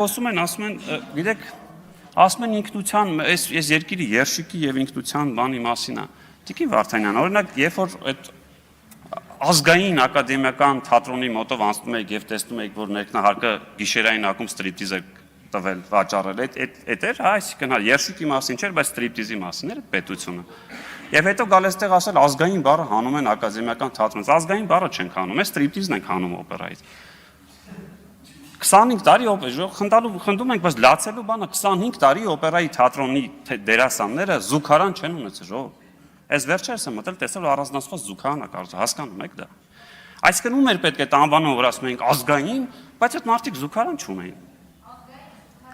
Խոսում են, գիտեք, ասում են ինքնության, այս երկիրի երշիկի եւ ինքնության բանի մասին է։ Տիկին Վարդանյան, օրինակ, երբ որ այդ ազգային ակադեմիական թատրոնի մոտով անցնում եք եւ տեսնում եք, որ ներքնահարկը գիշերային ակում ստրիպտիզ է տվել, վաճառել, այդ էր, հա, այսինքն հա երշիկի մասին չէր, բայց ստրիպտիզի մասին էր պետությունը։ Եվ հետո գալիս տեղ ասել ազգային բառը հանում են ակադեմիական թատրոնից, ազգային բառը չենք հանում, այս ստրիպտիզն ենք հանում օպերայից։ 25 տարի խնդում ենք, բայց լացելու բանը 25 տարի օպերայի թատրոնի դերասանները զուգարան չեն ունեցել, այս վերջերս եմ մտել տեսել առանձնացված զուգարան է կարծում, հասկանում եք դա։ Այսինքն ում էր պետք է այդ անվանումը, որ ասում ենք ազգային, բայց այդ մարդիկ զուգարան չունեին։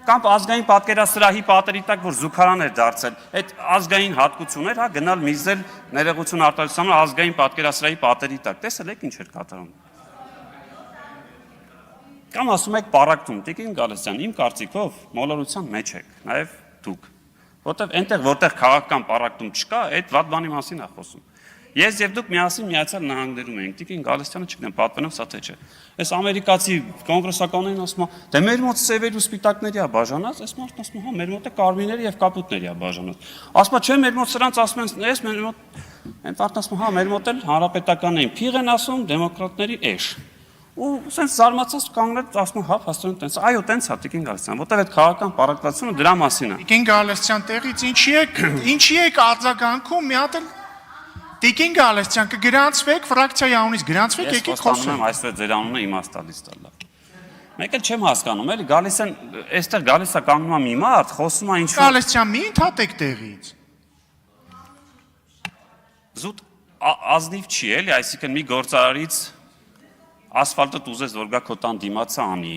Կամ ազգային պատկերասրահի պատերի տակ, որ զուգարան էր դարձել, այդ ազգային հատկություն էր, հա, գնալ միզել ներողություն արտահայտության ազգային պատկերասրահի պատերի տակ, տեսել եք ինչ էր կատարում։ Կամ ասում եք պարակտում, Տիկին Գալստյան, իմ կարծիքով մոլորության մեջ եք, նաև դուք, որտեղ այնտեղ որտեղ քաղաքական պարակտում չկա, այդ վատ բանի մասին է խոսում։ Ես եւ դուք միասին Միացյալ Նահանգներում ենք, Տիկին Գալստյանը չգիտեմ, պատվենով սա թե չէ։ Այս ամերիկացի կոնգրեսականներին ասում է, դե մեր մոտ սևերի ու սպիտակների է բաժանած, այս մարդն ասում է, հա, մեր մոտ է կարմիրների եւ կապուտների է բաժանած։ Ասում է, չէ, մեր մոտ սրանց ասում են, այս մեր մոտ, այն մարդն ասում է, հա, մեր մոտ էլ հանրապետականն են, փիղ են ասում, դեմոկրատների էշ։ Ու սենց զարմացած կանգնել ասում հա հաստորեն տենց այո տենց է Տիկին Գալստյան որտեղ այդ քաղաքական պարակվածությունը դրա մասին է Տիկին Գալստյան տեղից ինչի եք արձագանքում մի հատ էլ Տիկին Գալստյան կգրանցվեք ֆրակցիայի անունից գրանցվեք եկեք խոսում այսօր ձեր անունը իմաստալից տալա Մեկ էլ չեմ հասկանում էլի գալիս են այստեղ գալիս է կանգնում մի մարդ խոսում է ինչ Գալստյան մի ընդհատեք տեղից Զուտ ազնիվ չի էլի այսինքն մի գործարարից ասֆալտը ուզես որ գա քո տան դիմացը անի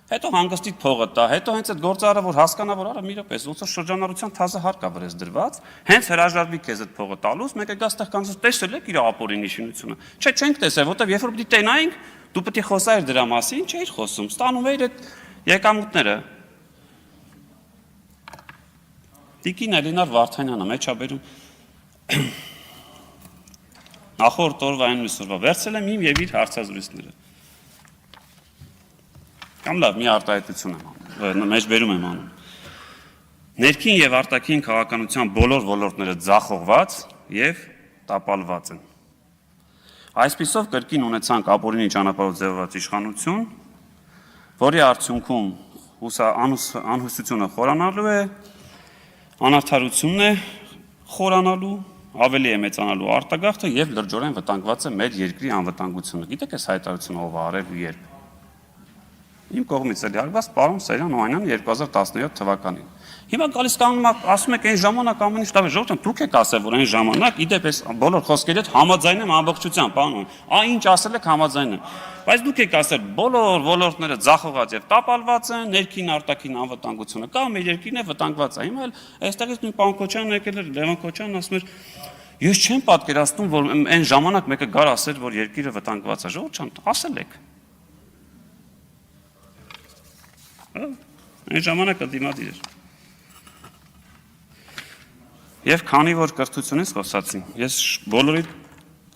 հետո հանգստիդ փողը տա հետո հենց այդ գործարարը որ հասկանա որ արա մի րոպե ոնց որ շրջանառության թազը հարկա վրես դրված հենց հրաժարվի քեզ այդ փողը տալուց մեկը գա ստեղ կանց տեսել եք իր ապօրինի շինությունը չէ չենք տեսել որտեվ երբ որ պիտի տենայինք դու պետք է խոսայիր դրա մասին չէիր խոսում ստանում էիր այդ եկամուտները Տիկին Էլինար Վարդանյանը մեջաբերում Նախորդ օրվա այն միսորվա վերցել եմ իմ եւ իր հարցազրույցները։ Կամ լավ, մի արտահայտություն եմ անում, մեջբերում եմ անում։ Ներքին եւ արտաքին քաղաքականության բոլոր ոլորտները ձախողված եւ տապալված են։ Այսպիսով կրկին ունեցանք ապօրինի ճանապարհով ձևավորված իշխանություն, որի արդյունքում անհուսությունը խորանալու է, անարդարությունն է խորանալու ավելի է մեծանալու արտագաղթը եւ լրջորեն վտանգված է մեր երկրի անվտանգությունը։ Գիտեք այս հայտարարությունը ով արել ու երբ։ Իմ կողմից էլի արված պարոն Սերյան Օհանյան 2017 թվականին։ Հիմա գալիս կանգնում ասում եք այն ժամանակ ամեն ինչ տավե ժողովուրդ դուք եք ասել որ այն ժամանակ իդեպ այս բոլոր խոսքերի հետ համաձայն եմ ամբողջությամբ պարոն։ Ինչ ասել եք համաձայն եմ։ Բայց դուք եք ասել բոլոր ոլորտները ձախողած եւ տապալված են, ներքին արտաքին անվտանգությունը կա, մեր երկիրն է վտանգված է։ Հիմա էլ այստեղից նույն պարոն Քոչյանն եկել էր, Լևոն Քոչյանն ասում էր Ես չեմ պատկերացնում, որ այն ժամանակ մեկը գար ասել, որ երկիրը վտանգված է, ժողովուրդ ջան, ասել եք։ Այն ժամանակը դիմադիր էր։ Եւ քանի որ կրթությունից խոսացին, ես բոլորի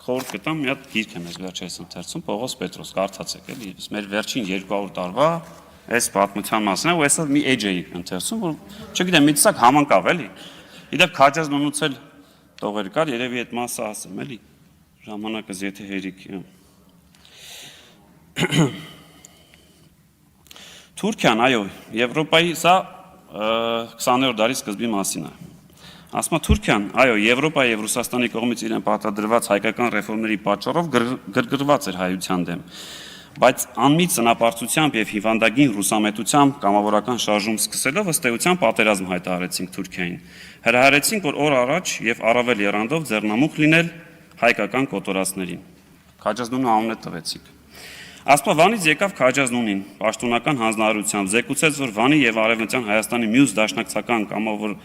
խորհուրդ կտամ մի հատ գիրք եմ ես վերջերս ընթերցում Պողոս Պետրոս, կարդացեք էլի, մեր վերջին 200 տարվա այս պատմության մասն է, ու այսօր մի էջ էի ընթերցում, որ չգիտեմ, մի տեսակ համընկավ էլի։ Իդեպ Քաջազնունուց էլ տողեր կար, երևի այդ մասը ասեմ, էլի, ժամանակս եթե հերիք Թուրքիան, այո, Եվրոպայի, սա 20-րդ դարի սկզբի մասին է Ասում է Թուրքիան, այո, Եվրոպայի եւ Ռուսաստանի կողմից իրեն պարտադրված հայկական ռեֆորմների պատճառով գրգռված էր հայության դեմ Բայց անմիջ ծնապարծությամբ եւ հիվանդագին ռուսամետությամբ կամավորական շարժում սկսելով ըստ էության պատերազմ հայտարարեցինք Թուրքիային Հրահարեցինք, որ օր առաջ եւ առավել եռանդով ձեռնամուխ լինել հայկական կոտորածներին։ Քաջազնունը անունը տվեցիք։ Ասպա Վանից եկավ Քաջազնունին, պաշտոնական հանձնարարությամբ զեկուցեց, որ Վանի եւ Արևմտյան Հայաստանի մյուս դաշնակցական կամավոր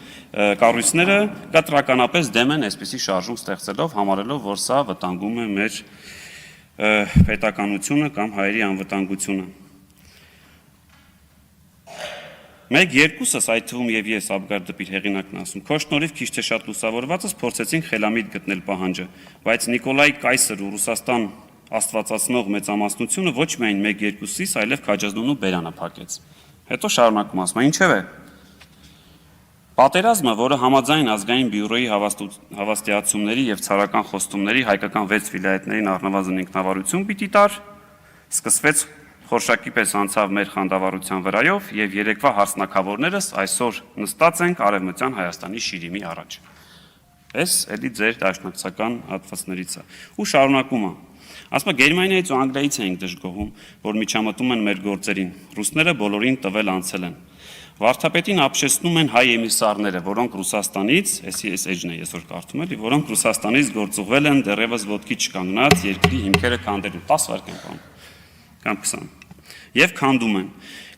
կառույցները կտրականապես դեմ են այսպիսի շարժում ստեղծելով, համարելով, որ սա վտանգում է մեր պետականությունը կամ հայերի անվտանգությունը։ Մեկ երկուսս այդ թվում եւ ես Աբգար դպիր հեղինակն ասում քո շնորհիվ քիչ թե շատ լուսավորվածս փորձեցինք խելամիտ գտնել պահանջը բայց Նիկոլայ Կայսր ու Ռուսաստան աստվածացնող մեծամասնությունը ոչ միայն մեկ երկուսից այլև Քաջազնունու բերանը փակեց Հետո շարունակում ասում, ինչևէ, պատերազմը, որը համաձայն ազգային բյուրոյի հավաստիացումների եւ ցարական խոստումների հայկական 6 վիլայետներին առնվազն ինքնավարություն պիտի տար, սկսվեց խորշակի պես անցավ մեր խանդավառության վրայով եւ երեկվա հարսնակավորներս այսօր նստած ենք Արևմտյան Հայաստանի շիրիմի առաջ։ Էս էլի ձեր դաշնակցական հատվածներից է։ Ու շարունակում է։ Ասում է Գերմանիայից ու Անգլիայից ենք դժգոհում, որ միջամտում են մեր գործերին։ Ռուսները բոլորին տվել անցել են։ Վարդապետին ապշեցնում են հայ էմիսարները, որոնք Ռուսաստանից, էս էջն է այսօր կարդում էլի, որոնք Ռուսաստանից գործուղվել են դեռևս ոտքի չկանգնած երկրի հիմքերը քանդելու 10 վայրկյան բան կամ 20 եւ քանդում են։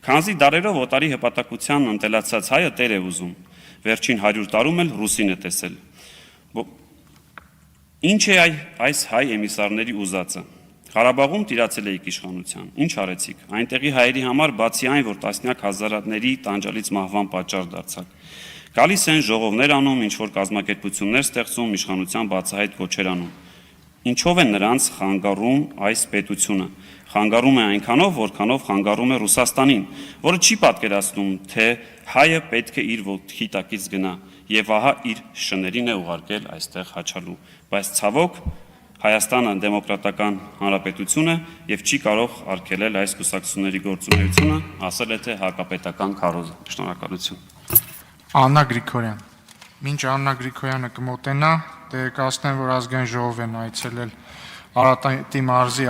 Քանզի դարերով օտարի հպատակության ընտելացած հայը տեր է ուզում։ Վերջին 100 տարում էլ ռուսին է տեսել։ Ինչ է այս հայ էմիսարների ուզածը։ Ղարաբաղում տիրացել էիք իշխանության։ Ինչ արեցիք։ Այնտեղի հայերի համար բացի այն, որ տասնյակ հազարների տանջալից մահվան պատճառ դարձաք։ Գալիս են ժողովներ անում, ինչ որ կազմակերպություններ ստեղծում, իշխանության բացահայտ կոչեր անում։ Ինչով է նրանց խանգարում այս պետությունը։ Խանգարում է այնքանով, որքանով խանգարում է Ռուսաստանին, որը չի պատկերացնում, թե հայը պետք է իր ոտքի տակից գնա եւ ահա իր շներին է ուղարկել այստեղ հաչալու, բայց ցավոք Հայաստանը դեմոկրատական հանրապետություն է եւ չի կարող արգելել այս կուսակցությունների գործունեությունը, ասել է թե հակապետական քարոզը։ Շնորհակալություն։ Աննա Գրիգորյան։ Մինչ Աննա Գրիգորյանը կմոտենա, տեղեկացնեմ, որ ազգային ժողով են այցելել Արարատի մարզի